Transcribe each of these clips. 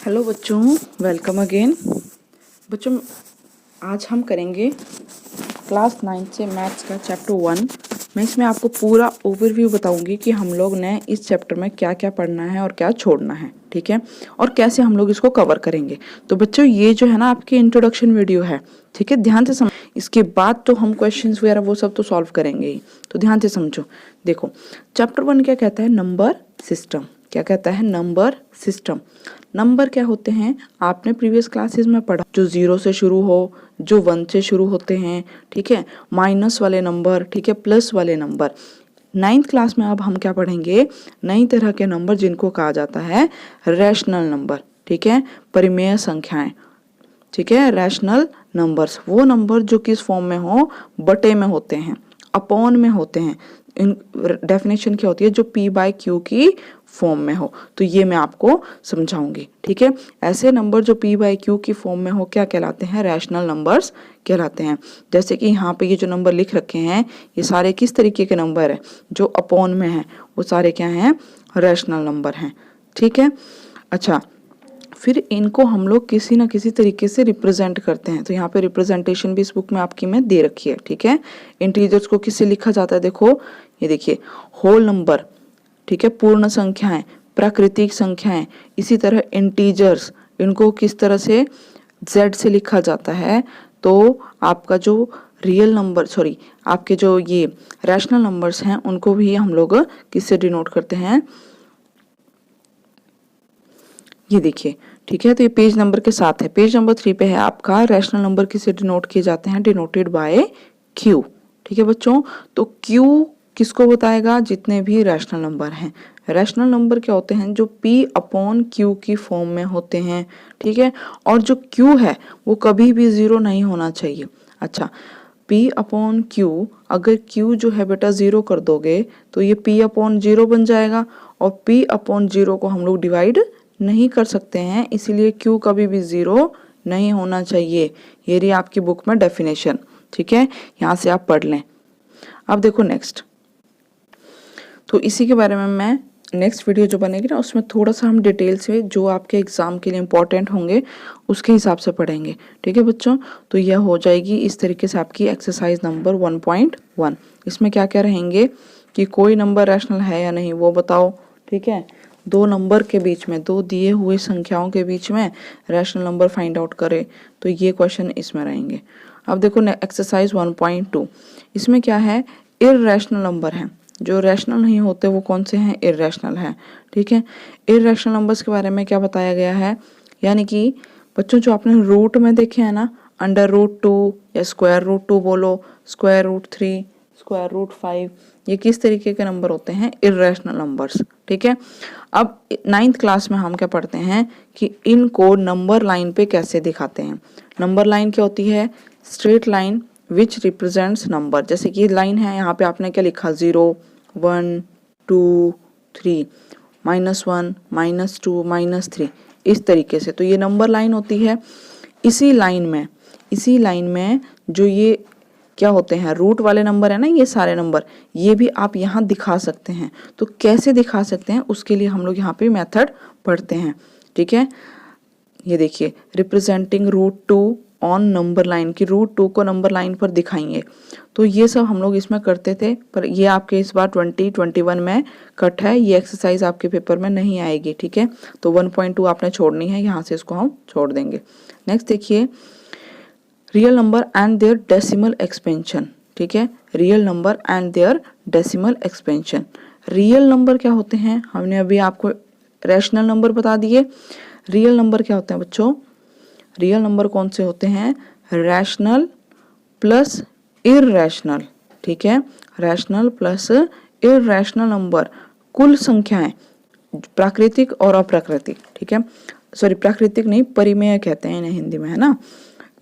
Hello बच्चों, welcome again. बच्चों, आज हम करेंगे क्लास 9 से मैथ्स का चैप्टर 1। मैं इसमें आपको पूरा ओवरव्यू बताऊंगी कि हम लोग ने इस चैप्टर में क्या क्या पढ़ना है और क्या छोड़ना है, ठीक है, और कैसे हम लोग इसको कवर करेंगे। तो बच्चों, ये जो है ना आपकी इंट्रोडक्शन वीडियो है, ठीक है, ध्यान से समझ। इसके बाद तो हम क्वेश्चंस वगैरह वो सब तो सॉल्व करेंगे ही, तो ध्यान से समझो। देखो, चैप्टर 1 क्या कहता है? Number system. क्या कहता है? Number system. नंबर क्या होते हैं? आपने प्रीवियस क्लासेस में पढ़ा, जो 0 से शुरू हो, जो 1 से शुरू होते हैं, ठीक है, माइनस वाले नंबर, ठीक है, प्लस वाले नंबर। 9th क्लास में अब हम क्या पढ़ेंगे? नई तरह के नंबर जिनको कहा जाता है रैशनल नंबर, ठीक है, परिमेय संख्याएं, ठीक है, रैशनल नंबर्स। वो नंबर जो किस फॉर्म में हो? बटे में होते हैं, अपॉन में होते हैं। इन डेफिनेशन क्या होती है? जो p बाय क्यू की फॉर्म में हो। तो ये मैं आपको समझाऊंगी, ठीक है। ऐसे नंबर जो p बाय क्यू की फॉर्म में हो क्या कहलाते हैं? रैशनल नंबर्स कहलाते हैं। जैसे कि यहाँ पे ये जो नंबर लिख रखे हैं, ये सारे किस तरीके के नंबर है? जो अपॉन में है वो सारे क्या हैं? रैशनल नंबर हैं, ठीक है। अच्छा, फिर इनको हम लोग किसी ना किसी तरीके से रिप्रेजेंट करते हैं। तो यहाँ पे रिप्रेजेंटेशन भी इस बुक में आपकी में दे रखी है, ठीक है। इंटीजर्स को किससे लिखा जाता है? देखो, ये देखिए, होल नंबर, ठीक है, पूर्ण संख्याएं, प्राकृतिक संख्याएं, इसी तरह इंटीजर्स, इनको किस तरह से? z से लिखा जाता है। तो आपका जो रियल नंबर, सॉरी, आपके जो ये रैशनल नंबर्स हैं उनको भी हम लोग किससे डिनोट करते हैं? ये देखिए, ठीक है। तो ये पेज नंबर के साथ है, पेज नंबर 3 पे है आपका। रैशनल नंबर किसे डिनोट किए जाते हैं? डिनोटेड बाय क्यू, ठीक है बच्चों। तो क्यू किसको बताएगा? जितने भी रैशनल नंबर हैं। रैशनल नंबर क्या होते हैं? जो p अपॉन क्यू की फॉर्म में होते हैं, ठीक है। और जो q है वो कभी भी 0 नहीं होना चाहिए। अच्छा, p अपॉन क्यू, अगर q जो है बेटा 0 कर दोगे तो ये p अपॉन 0 बन जाएगा, और p अपॉन 0 को हम लोग डिवाइड नहीं कर सकते हैं, इसीलिए q कभी भी 0 नहीं होना चाहिए। ये रही आपकी बुक में डेफिनेशन, ठीक है, यहाँ से आप पढ़ लें। अब देखो नेक्स्ट, तो इसी के बारे में मैं नेक्स्ट वीडियो जो बनेगी ना उसमें थोड़ा सा हम डिटेल से जो आपके एग्जाम के लिए इम्पोर्टेंट होंगे उसके हिसाब से पढ़ेंगे, ठीक है बच्चों। तो यह हो जाएगी इस तरीके से आपकी एक्सरसाइज नंबर 1.1। इसमें क्या क्या रहेंगे कि कोई नंबर रैशनल है या नहीं वो बताओ, ठीक है। दो नंबर के बीच में, दो दिए हुए संख्याओं के बीच में रैशनल नंबर फाइंड आउट करें, तो ये क्वेश्चन इसमें रहेंगे। अब देखो एक्सरसाइज 1.2, इसमें क्या है? इररेशनल नंबर है, जो रैशनल नहीं होते वो कौन से हैं? इररेशनल है, ठीक है। इररेशनल नंबर्स के बारे में क्या बताया गया है? यानी कि बच्चों, जो आपने रूट में देखे हैं ना, √2 या √2 बोलो, √3, √5, ये किस तरीके के नंबर होते हैं? इररेशनल नंबर्स, ठीक है। अब 9th क्लास में हम क्या पढ़ते हैं कि इनको नंबर लाइन पे कैसे दिखाते हैं। नंबर लाइन क्या होती है? Straight line which represents number. जैसे कि लाइन है, यहाँ पे आपने क्या लिखा? 0, 1, 2, 3, -1, -2, -3, इस तरीके से। तो ये नंबर लाइन होती है। इसी लाइन में जो ये क्या होते हैं? रूट वाले नंबर है ना, ये सारे नंबर, ये भी आप यहाँ दिखा सकते हैं। तो कैसे दिखा सकते हैं उसके लिए हम लोग यहाँ पे मेथड पढ़ते हैं, ठीक है। ये देखिए, रिप्रेजेंटिंग √2 ऑन नंबर लाइन, की √2 को नंबर लाइन पर दिखाएंगे। तो ये सब हम लोग इसमें करते थे, पर ये आपके इस बार 2021 में कट है, ये एक्सरसाइज आपके पेपर में नहीं आएगी, ठीक है। तो 1.2 आपने छोड़नी है, यहाँ से इसको हम छोड़ देंगे। नेक्स्ट देखिए, real number and their decimal expansion, ठीक है। Real number and their decimal expansion. Real number क्या होते हैं? हमने अभी आपको रैशनल नंबर बता दिए। रियल नंबर क्या होते हैं बच्चों? रियल नंबर कौन से होते हैं? रैशनल प्लस इररेशनल, ठीक है। रैशनल प्लस इररेशनल नंबर, कुल संख्याएं, प्राकृतिक और अप्राकृतिक, ठीक है। सॉरी, प्राकृतिक नहीं, परिमेय कहते हैं इन्हें हिंदी में, है ना।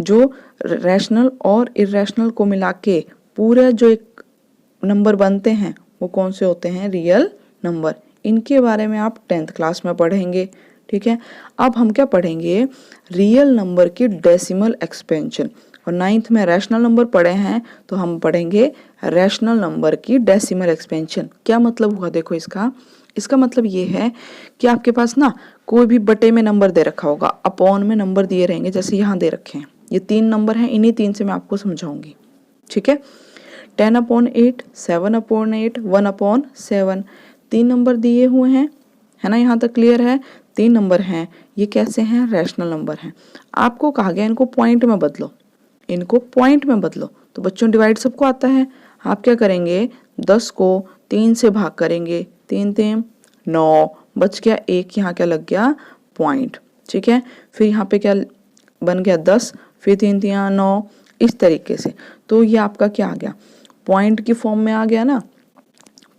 जो रैशनल और इररेशनल को मिला के पूरा जो एक नंबर बनते हैं वो कौन से होते हैं? Real number. इनके बारे में आप 10th क्लास में पढ़ेंगे, ठीक है। अब हम क्या पढ़ेंगे? रियल नंबर की डेसिमल एक्सपेंशन। और 9th में रैशनल नंबर पढ़े हैं, तो हम पढ़ेंगे रैशनल नंबर की डेसिमल एक्सपेंशन। क्या मतलब हुआ देखो इसका? इसका मतलब ये है कि आपके पास ना कोई भी बटे में नंबर दे रखा होगा, अपॉन में नंबर दिए रहेंगे, जैसे यहाँ दे रखे हैं, ये 3 नंबर हैं, इन्हीं 3 से मैं आपको समझाऊंगी, ठीक है। 10/8, 7/8, 1/7, 3 नंबर दिए हुए हैं, है ना, यहाँ तक क्लियर है। 3 नंबर हैं, ये कैसे हैं, रैशनल नंबर हैं। आपको कहा गया इनको पॉइंट में बदलो, इनको पॉइंट में बदलो। तो बच्चों डिवाइड सबको आता है, आप क्या करेंगे, 10 को 3 से भाग करेंगे, 3 3 9, बच गया 1, यहाँ क्या लग गया, पॉइंट, ठीक है। फिर यहाँ पे क्या बन गया, 10, फिर 3 3 9, इस तरीके से। तो ये आपका क्या आ गया, पॉइंट की फॉर्म में आ गया ना।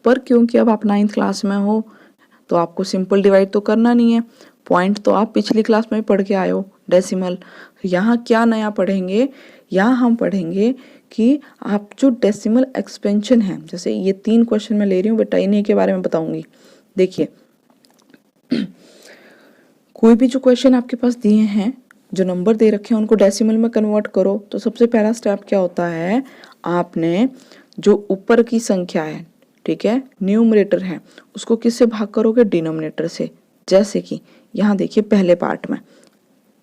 पर क्योंकि अब आप 9th क्लास में हो तो आपको सिंपल डिवाइड तो करना नहीं है, पॉइंट तो आप पिछली क्लास में पढ़ के आए हो, डेसिमल। यहाँ क्या नया पढ़ेंगे, यहाँ हम पढ़ेंगे कि आप जो डेसिमल एक्सपेंशन है, जैसे ये 3 क्वेश्चन मैं ले रही हूँ बेटा, इन्हीं के बारे में बताऊंगी। देखिए कोई भी जो क्वेश्चन आपके पास दिए हैं, जो नंबर दे रखे हैं, उनको डेसिमल में कन्वर्ट करो। तो सबसे पहला स्टेप क्या होता है, आपने जो ऊपर की संख्या है, ठीक है, न्यूमरेटर है, उसको किससे भाग करोगे, डिनोमिनेटर से। जैसे कि यहाँ देखिए पहले पार्ट में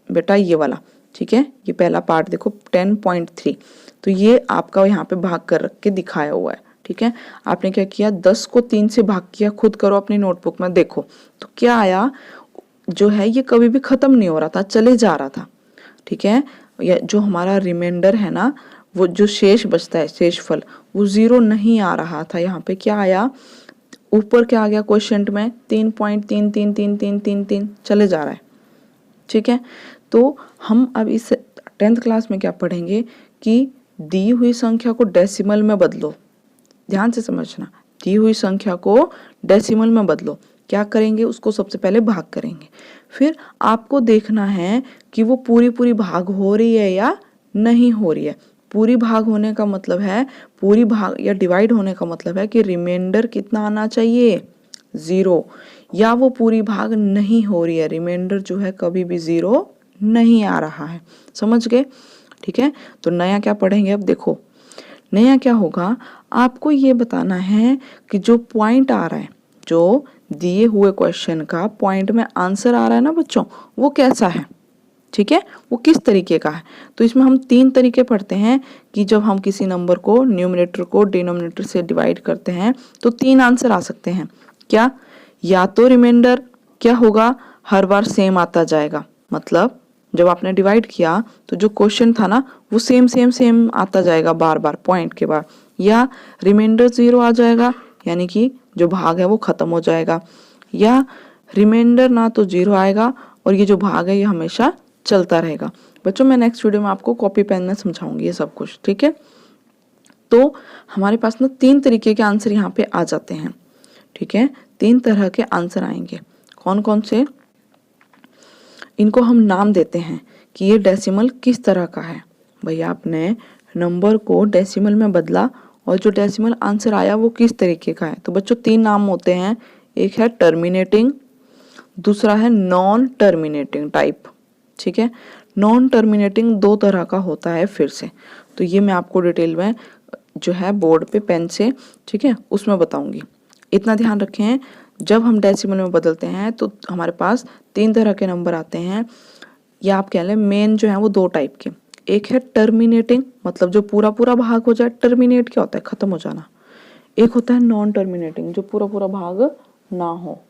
बेटा ये वाला, ठीक है, ये पहला पार्ट देखो 10.3, तो ये आपका यहाँ पे भाग कर रख के दिखाया हुआ है, ठीक है। आपने क्या किया, 10 को 3 से भाग किया, खुद करो अपनी नोटबुक में, देखो तो क्या आया, जो है ये कभी भी खत्म नहीं हो रहा था, चले जा रहा था, ठीक है। या जो हमारा रिमाइंडर है ना, वो जो शेष बचता है, शेषफल, वो 0 नहीं आ रहा था। यहाँ पे क्या आया, ऊपर क्या आ गया क्वेश्चन में, 3.333333 चले जा रहा है, ठीक है। तो हम अब इस 10th क्लास में क्या पढ़ेंगे कि दी हुई संख्या को डेसिमल में बदलो। ध्यान से समझना, दी हुई संख्या को डेसिमल में बदलो। क्या करेंगे, उसको सबसे पहले भाग करेंगे, फिर आपको देखना है कि वो पूरी पूरी भाग हो रही है या नहीं हो रही है। पूरी भाग होने का मतलब है, पूरी भाग या डिवाइड होने का मतलब है कि रिमाइंडर कितना आना चाहिए, 0, या वो पूरी भाग नहीं हो रही है, रिमाइंडर जो है कभी भी 0 नहीं आ रहा है। समझ गए, ठीक है। तो नया क्या पढ़ेंगे, अब देखो नया क्या होगा, आपको ये बताना है कि जो पॉइंट आ रहा है, जो दिए हुए क्वेश्चन का पॉइंट में आंसर आ रहा है ना बच्चों, वो कैसा है, ठीक है, वो किस तरीके का है। तो इसमें हम 3 तरीके पढ़ते हैं कि जब हम किसी नंबर को न्यूमरेटर को डिनोमिनेटर से डिवाइड करते हैं तो 3 आंसर आ सकते हैं। क्या, या तो रिमाइंडर क्या होगा, हर बार सेम आता जाएगा, मतलब जब आपने डिवाइड किया तो जो क्वेश्चन था ना वो सेम सेम सेम आता जाएगा बार बार पॉइंट के बाद, या रिमाइंडर 0 आ जाएगा, यानी कि जो भाग है वो खत्म हो जाएगा, या रिमाइंडर ना तो 0 आएगा और ये जो भाग है ये हमेशा चलता रहेगा। बच्चों मैं नेक्स्ट वीडियो में आपको कॉपी पेन में समझाऊंगी ये सब कुछ, ठीक है। तो हमारे पास ना 3 तरीके के आंसर यहाँ पे आ जाते हैं, ठीक है, 3 तरह के आंसर आएंगे। कौन कौन से, इनको हम नाम देते हैं कि ये डेसिमल किस तरह का है। भैया आपने नंबर को डेसिमल में बदला और जो डेसिमल आंसर आया वो किस तरीके का है। तो बच्चों 3 नाम होते हैं, एक है टर्मिनेटिंग, दूसरा है नॉन टर्मिनेटिंग टाइप, ठीक है। नॉन टर्मिनेटिंग 2 तरह का होता है फिर से, तो ये मैं आपको डिटेल में जो है बोर्ड पे पेन से, ठीक है, उसमें बताऊंगी। इतना ध्यान रखें, जब हम डेसिमल में बदलते हैं तो हमारे पास 3 तरह के नंबर आते हैं, या आप कह लें मेन जो है वो 2 टाइप के। एक है टर्मिनेटिंग, मतलब जो पूरा पूरा भाग हो जाए, टर्मिनेट क्या होता है, खत्म हो जाना। एक होता है नॉन टर्मिनेटिंग, जो पूरा पूरा भाग ना हो,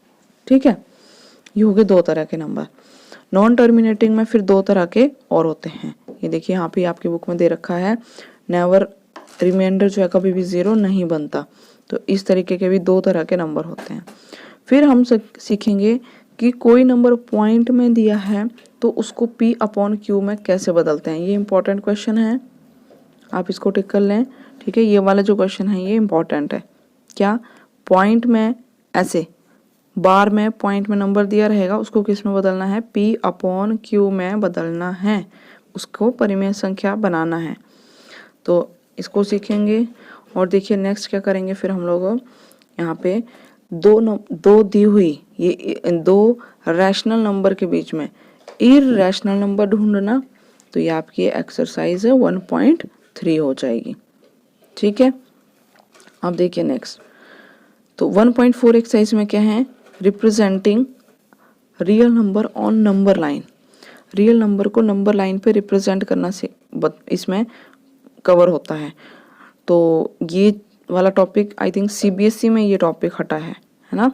ठीक है। ये हो गए 2 तरह के नंबर। नॉन टर्मिनेटिंग में फिर 2 तरह के और होते हैं, ये देखिए यहाँ पे आपकी बुक में दे रखा है, नेवर, रिमाइंडर जो है कभी भी 0 नहीं बनता। तो इस तरीके के भी 2 तरह के नंबर होते हैं। फिर हम सीखेंगे कि कोई नंबर पॉइंट में दिया है तो उसको P/Q में कैसे बदलते हैं। ये इंपॉर्टेंट क्वेश्चन है, आप इसको टिक कर लें, ठीक है। ये वाला जो क्वेश्चन है ये इंपॉर्टेंट है। क्या, पॉइंट में ऐसे बार में पॉइंट में नंबर दिया रहेगा, उसको किस में बदलना है, P/Q में बदलना है, उसको परिमेय संख्या बनाना है। तो इसको सीखेंगे। और देखिए नेक्स्ट क्या करेंगे, फिर हम लोग यहाँ पे दो दी हुई ये 2 रैशनल नंबर के बीच में इररेशनल नंबर ढूंढना, तो ये आपकी एक्सरसाइज 1.3 हो जाएगी, ठीक है। अब देखिए नेक्स्ट, तो 1.4 एक्सरसाइज में क्या है, representing real number on number line. Real number को नंबर लाइन पे रिप्रेजेंट करना से इसमें कवर होता है। तो ये वाला टॉपिक आई थिंक सीबीएसई में ये टॉपिक हटा है ना।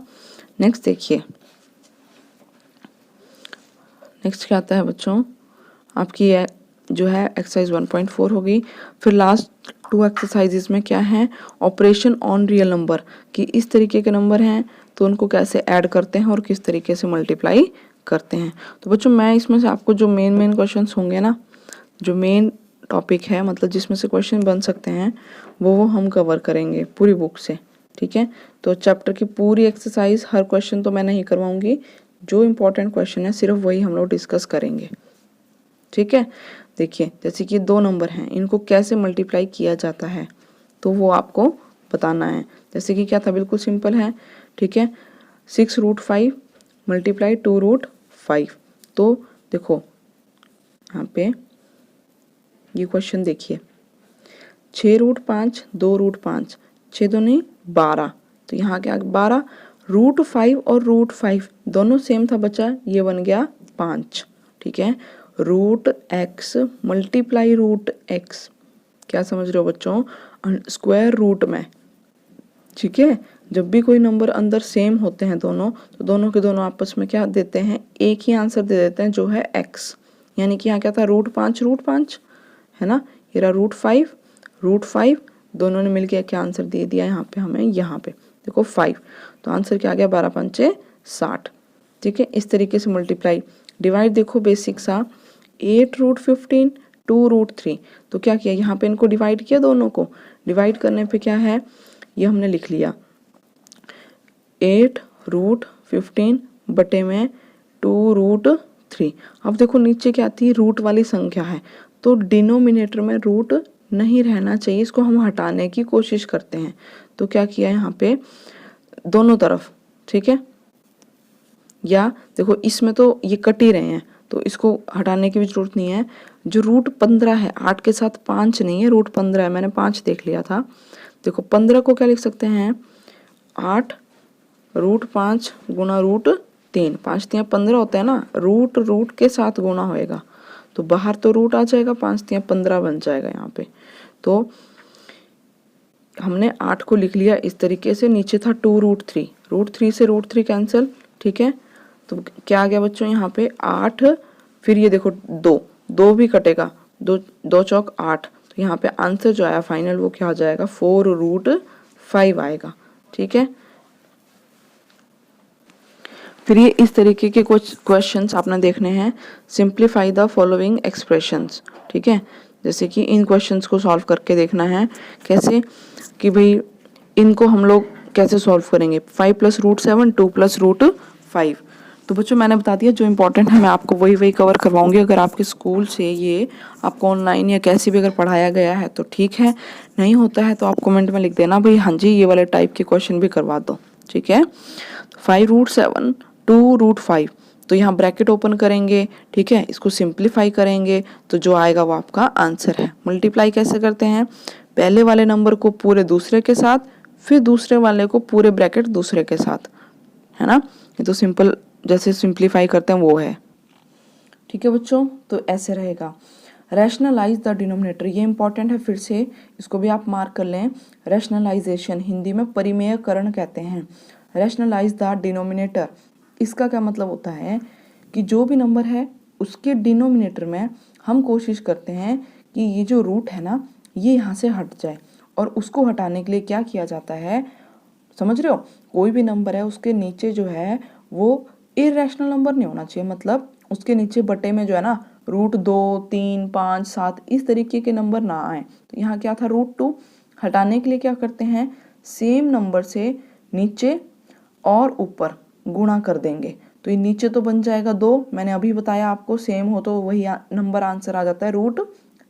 नेक्स्ट देखिए, नेक्स्ट क्या आता है बच्चों, आपकी जो है एक्सरसाइज 1.4 होगी। फिर लास्ट 2 एक्सरसाइजेज में क्या है, ऑपरेशन ऑन रियल नंबर, कि इस तरीके के नंबर हैं तो उनको कैसे ऐड करते हैं और किस तरीके से मल्टीप्लाई करते हैं। तो बच्चों मैं इसमें से आपको जो मेन क्वेश्चंस होंगे ना, जो मेन टॉपिक है मतलब जिसमें से क्वेश्चन बन सकते हैं वो हम कवर करेंगे पूरी बुक से, ठीक है। तो चैप्टर की पूरी एक्सरसाइज, हर क्वेश्चन तो मैं नहीं करवाऊंगी, जो इम्पोर्टेंट क्वेश्चन है सिर्फ वही हम लोग डिस्कस करेंगे, ठीक है। देखिए जैसे कि 2 नंबर हैं, इनको कैसे मल्टीप्लाई किया जाता है तो वो आपको बताना है। जैसे कि क्या था, बिल्कुल सिंपल है, ठीक है। 6√5 मल्टीप्लाई 2√5। तो देखो यहाँ पे ये क्वेश्चन देखिए, 6√5 2√5, 6 दूनी 12, तो यहाँ क्या 12, √5 और √5 दोनों सेम था बच्चा, ये बन गया 5, ठीक है। √x मल्टीप्लाई √x, क्या समझ रहे हो बच्चों, स्क्वायर रूट में, ठीक है। जब भी कोई नंबर अंदर सेम होते हैं दोनों, तो दोनों के दोनों आपस में क्या देते हैं, एक ही आंसर दे देते हैं जो है x। यानी कि यहाँ क्या था, √5 है ना, ये रहा √5 दोनों ने मिलकर क्या आंसर दे दिया यहाँ पे हमें, यहाँ पे देखो 5, तो आंसर क्या आ गया 12 5 60, ठीक है। इस तरीके से मल्टीप्लाई, डिवाइड देखो बेसिक सा, 8√15 2√3, तो क्या किया यहाँ पे इनको डिवाइड किया, दोनों को डिवाइड करने पे क्या है, ये हमने लिख लिया 8√15 बटे में 2√3। अब देखो नीचे क्या आती है, रूट वाली संख्या है, तो डिनोमिनेटर में रूट नहीं रहना चाहिए, इसको हम हटाने की कोशिश करते हैं। तो क्या किया यहाँ पे दोनों तरफ, ठीक है। या देखो इसमें तो ये कट ही रहे हैं, तो इसको हटाने की भी जरूरत नहीं है। जो √15 है, 8 के साथ 5 नहीं है, √15 है, मैंने 5 देख लिया था। देखो 15 को क्या लिख सकते हैं, 8 √5 गुना √3, 5 3 15 होता है ना, रूट के साथ गुना होएगा, तो बाहर तो रूट आ जाएगा, 5 3 15 बन जाएगा यहाँ पे। तो हमने 8 को लिख लिया इस तरीके से, नीचे था 2√3, √3 से √3 कैंसिल, ठीक है। तो क्या आ गया बच्चों यहाँ पे 8, फिर ये देखो 2 भी कटेगा, 2 चौक 8, तो यहाँ पे आंसर जो आया फाइनल वो क्या आ जाएगा, 4√5 आएगा, ठीक है। फिर ये इस तरीके के कुछ क्वेश्चंस आपने देखने हैं, सिंप्लीफाई द फॉलोइंग एक्सप्रेशंस, ठीक है। जैसे कि इन क्वेश्चंस को सॉल्व करके देखना है कैसे, कि भाई इनको हम लोग कैसे सॉल्व करेंगे, 5 + √7 2 + √5। तो बच्चों मैंने बता दिया, जो इंपॉर्टेंट है मैं आपको वही कवर करवाऊंगी। अगर आपके स्कूल से ये आपको ऑनलाइन या कैसे भी अगर पढ़ाया गया है तो ठीक है, नहीं होता है तो आप कमेंट में लिख देना भाई हाँ जी ये वाले टाइप के क्वेश्चन भी करवा दो, ठीक है। 5√7 2√5, तो यहाँ ब्रैकेट ओपन करेंगे, ठीक है, इसको सिंप्लीफाई करेंगे तो जो आएगा वो आपका आंसर है। मल्टीप्लाई कैसे करते हैं, पहले वाले नंबर को पूरे दूसरे के साथ, फिर दूसरे वाले को पूरे ब्रैकेट दूसरे के साथ, है ना। ये तो सिंपल जैसे सिंप्लीफाई करते हैं वो है, ठीक है बच्चों। तो ऐसे रहेगा, रैशनलाइज द डिनोमिनेटर, ये इंपॉर्टेंट है, फिर से इसको भी आप मार्क कर लें। रैशनलाइजेशन हिंदी में परिमेयकरण कहते हैं। रैशनलाइज द डिनोमिनेटर, इसका क्या मतलब होता है कि जो भी नंबर है उसके डिनोमिनेटर में हम कोशिश करते हैं कि ये जो रूट है ना ये यहाँ से हट जाए, और उसको हटाने के लिए क्या किया जाता है, समझ रहे हो, कोई भी नंबर है उसके नीचे जो है वो इरेशनल नंबर नहीं होना चाहिए, मतलब उसके नीचे बटे में जो है ना √2 3 5 7 इस तरीके के नंबर ना आए। तो यहाँ क्या था √2, हटाने के लिए क्या करते हैं, सेम नंबर से नीचे और ऊपर गुणा कर देंगे, तो ये नीचे तो बन जाएगा 2, मैंने अभी बताया आपको, सेम हो तो वही नंबर आंसर आ जाता है, रूट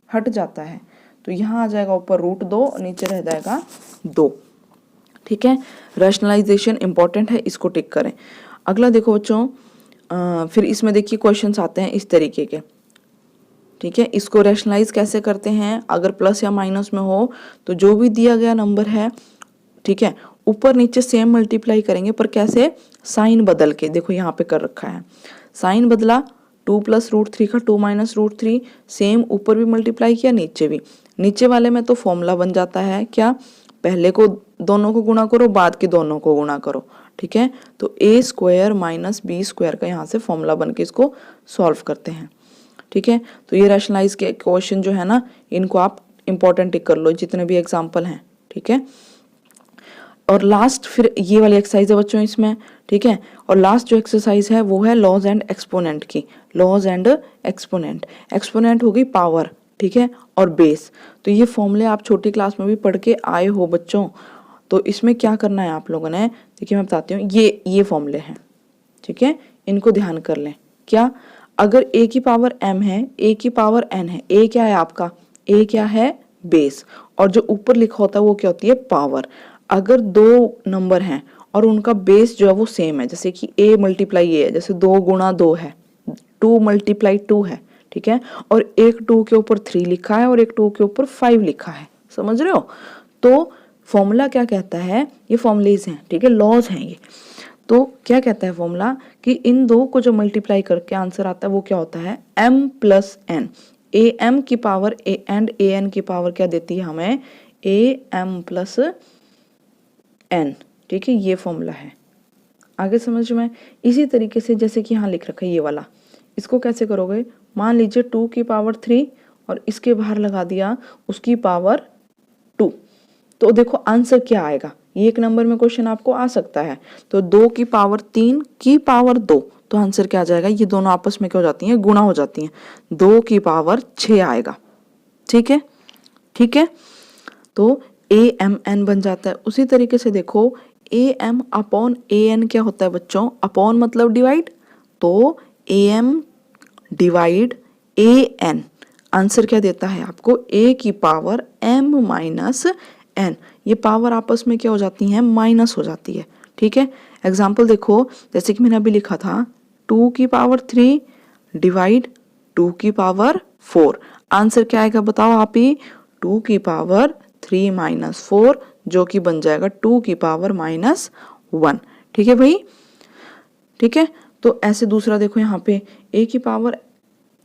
हट जाता है, तो यहाँ आ जाएगा ऊपर √2 और नीचे रह जाएगा 2, ठीक है। रैशनलाइजेशन इंपॉर्टेंट है, इसको टिक करें। अगला देखो बच्चों, फिर इसमें देखिए क्वेश्चंस आते हैं इस तरीके के, ठीक है। इसको रैशनलाइज कैसे करते हैं, अगर प्लस या माइनस में हो तो जो भी दिया गया नंबर है, ठीक है, ऊपर नीचे सेम मल्टीप्लाई करेंगे, पर कैसे, साइन बदल के। देखो यहाँ पे कर रखा है, साइन बदला, 2 + √3 का 2 - √3, सेम ऊपर भी मल्टीप्लाई किया, नीचे भी। नीचे वाले में तो फॉर्मूला बन जाता है क्या, पहले को दोनों को गुणा करो, बाद के दोनों को गुणा करो, ठीक है। तो a² - b² का यहाँ से फॉर्मूला बन के इसको सॉल्व करते हैं, ठीक है। तो ये रैशनलाइज के क्वेश्चन जो है ना, इनको आप इंपॉर्टेंट टिक कर लो, जितने भी एग्जाम्पल हैं, ठीक है। और लास्ट फिर ये वाली एक्सरसाइज है बच्चों इसमें, ठीक है। और लास्ट जो एक्सरसाइज है वो है लॉज एंड एक्सपोनेंट की, लॉज एंड एक्सपोनेंट। एक्सपोनेंट होगी पावर, ठीक है, और बेस। तो ये फॉर्मूले आप छोटी क्लास में भी पढ़ के आए हो बच्चों। तो इसमें क्या करना है आप लोगों ने, देखिए मैं बताती हूँ, ये फॉर्मूले हैं, ठीक है, इनको ध्यान कर लें। क्या, अगर a की पावर m है, a की पावर n है, a क्या है आपका, a क्या है, बेस, और जो ऊपर लिखा होता है वो क्या होती है, पावर। अगर दो नंबर हैं और उनका बेस जो है वो सेम है, जैसे कि a × a है, जैसे 2 × 2 है, 2 × 2 है, ठीक है, और एक 2 के ऊपर 3 लिखा है और एक 2 के ऊपर 5 लिखा है, समझ रहे हो। तो फॉर्मूला क्या कहता है, ये फॉर्मूलेज हैं, ठीक है, लॉज हैं ये। तो क्या कहता है फॉर्मूला कि इन दो को जो मल्टीप्लाई करके आंसर आता है वो क्या होता है, m + n। am की पावर a एंड an की पावर क्या देती है हमें, am + n, ठीक है, ये फॉर्मूला है। आगे समझ में। इसी तरीके से जैसे कि यहाँ लिख रखा है ये वाला, इसको कैसे करोगे, मान लीजिए 2 की पावर 3 और इसके बाहर लगा दिया उसकी पावर 2, तो देखो आंसर क्या आएगा। ये एक नंबर में क्वेश्चन आपको आ सकता है। तो 2 की पावर 3 की पावर 2, तो आंसर क्या आ जाएगा, ये दोनों आपस में क्या हो जाती हैं, गुणा हो जाती हैं, 2 की पावर 6 आएगा, ठीक है, ठीक है। तो amn बन जाता है। उसी तरीके से देखो am / an क्या होता है बच्चों, अपॉन मतलब डिवाइड, तो am / an आंसर क्या देता है आपको, a की पावर m - n। ये पावर आपस में क्या हो जाती हैं, माइनस हो जाती है, ठीक है। एग्जाम्पल देखो, जैसे कि मैंने अभी लिखा था 2 की पावर 3 डिवाइड 2 की पावर 4, आंसर क्या आएगा बताओ आप ही, 2 की पावर 3 - 4, जो कि बन जाएगा 2 की पावर -1, ठीक है भाई, ठीक है। तो ऐसे दूसरा देखो यहाँ पे a की पावर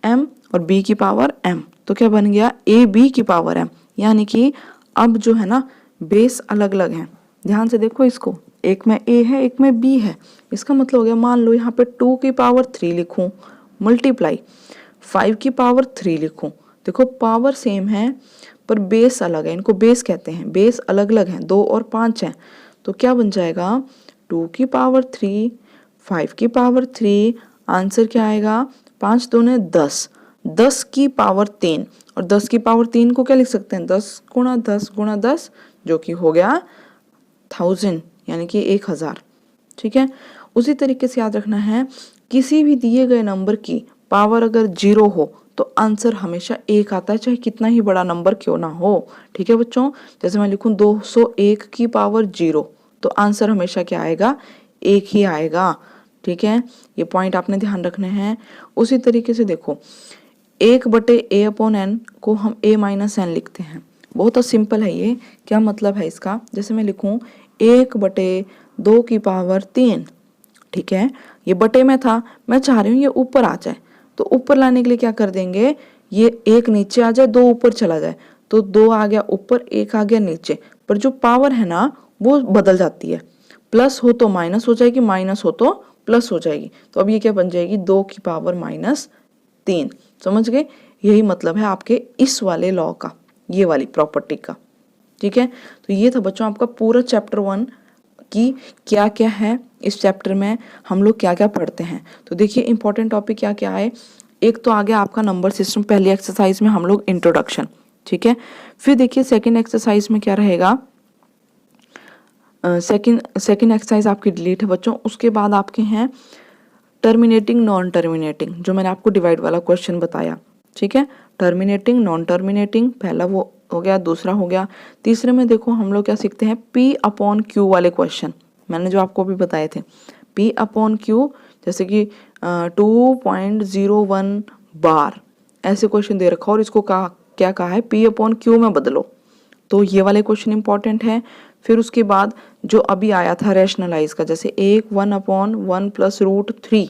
m और b की पावर m, तो क्या बन गया, a b की पावर m, यानी कि अब जो है ना बेस अलग अलग हैं। ध्यान से देखो इसको, एक में a है एक में b है, इसका मतलब हो गया, मान लो यहाँ पे 2 की पावर 3 लिखूं मल्टीप्लाई 5 की पावर 3 लिखूं, देखो पावर सेम है पर बेस अलग है, इनको बेस कहते हैं, बेस अलग अलग हैं, 2 और 5 हैं। तो क्या बन जाएगा, 2 की पावर 3, 5 की पावर 3, आंसर क्या आएगा, 5 दूने 10, 10 की पावर 3, और 10 की पावर 3 को क्या लिख सकते हैं, 10 × 10 × 10, जो कि हो गया 1000, यानी कि 1000, ठीक है। उसी तरीके से याद रखना है, किसी भी दिए गए नंबर की पावर अगर 0 हो तो आंसर हमेशा 1 आता है, चाहे कितना ही बड़ा नंबर क्यों ना हो, ठीक है बच्चों। जैसे मैं लिखूं 201 की पावर 0, तो आंसर हमेशा क्या आएगा, 1 ही आएगा, ठीक है। ये पॉइंट आपने ध्यान रखने हैं। उसी तरीके से देखो 1/a/n को हम a - n लिखते हैं, बहुत सिंपल है ये। क्या मतलब है इसका, जैसे मैं लिखूं 1/2 की पावर 3, ठीक है, ये बटे में था, मैं चाह रही हूँ ये ऊपर आ जाए, तो ऊपर लाने के लिए क्या कर देंगे, ये 1 नीचे आ जाए, 2 ऊपर चला जाए, तो 2 आ गया ऊपर, 1 आ गया नीचे, पर जो पावर है ना वो बदल जाती है, प्लस हो तो माइनस हो जाएगी, माइनस हो तो प्लस हो जाएगी। तो अब ये क्या बन जाएगी, 2 की पावर -3, समझ गए। यही मतलब है आपके इस वाले लॉ का, ये वाली प्रॉपर्टी का, ठीक है। तो ये था बच्चों आपका पूरा चैप्टर 1 कि क्या क्या है इस चैप्टर में, हम लोग क्या क्या पढ़ते हैं। तो देखिए इंपॉर्टेंट टॉपिक क्या क्या है, एक तो आ गया आपका नंबर सिस्टम, पहली एक्सरसाइज में हम लोग इंट्रोडक्शन, ठीक है। फिर देखिए सेकंड एक्सरसाइज में क्या रहेगा, सेकंड एक्सरसाइज आपकी डिलीट है बच्चों। उसके बाद आपके हैं टर्मिनेटिंग नॉन टर्मिनेटिंग, जो मैंने आपको डिवाइड वाला क्वेश्चन बताया, ठीक है। टर्मिनेटिंग नॉन टर्मिनेटिंग पहला वो हो गया, दूसरा हो गया। तीसरे में देखो हम लोग क्या सीखते हैं, P/Q वाले क्वेश्चन, मैंने जो आपको भी बताए थे, P/Q, जैसे कि 2.01 बार ऐसे क्वेश्चन दे रखा और इसको कहा क्या कहा है, P/Q में बदलो, तो ये वाले क्वेश्चन इंपॉर्टेंट है। फिर उसके बाद जो अभी आया था रैशनलाइज का, जैसे 1 प्लस रूट 3,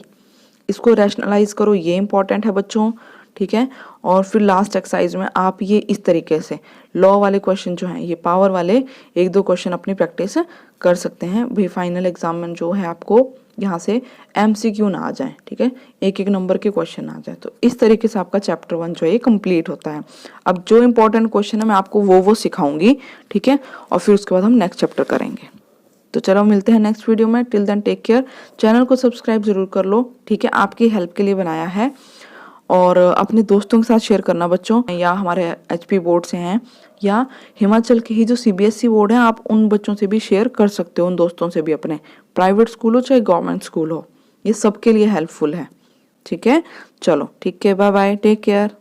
इसको रैशनलाइज करो, ये इंपॉर्टेंट है बच्चों, ठीक है। और फिर लास्ट एक्सरसाइज में आप ये इस तरीके से लॉ वाले क्वेश्चन जो हैं, ये पावर वाले 1-2 क्वेश्चन अपनी प्रैक्टिस कर सकते हैं भाई, फाइनल एग्जाम में जो है आपको यहाँ से MCQ ना आ जाए, ठीक है, 1-1 नंबर के क्वेश्चन आ जाए। तो इस तरीके से आपका चैप्टर 1 जो है कंप्लीट होता है। अब जो इंपॉर्टेंट क्वेश्चन है मैं आपको वो सिखाऊंगी, ठीक है, और फिर उसके बाद हम नेक्स्ट चैप्टर करेंगे। तो चलो मिलते हैं नेक्स्ट वीडियो में। Till then take care. Channel को सब्सक्राइब जरूर कर लो, ठीक है, आपकी हेल्प के लिए बनाया है। और अपने दोस्तों के साथ शेयर करना बच्चों, या हमारे HP बोर्ड से हैं या हिमाचल के ही जो CBSE बोर्ड है, आप उन बच्चों से भी शेयर कर सकते हो, उन दोस्तों से भी, अपने प्राइवेट स्कूल हो चाहे गवर्नमेंट स्कूल हो, ये सबके लिए हेल्पफुल है, ठीक है। चलो ठीक है, बाय बाय, टेक केयर।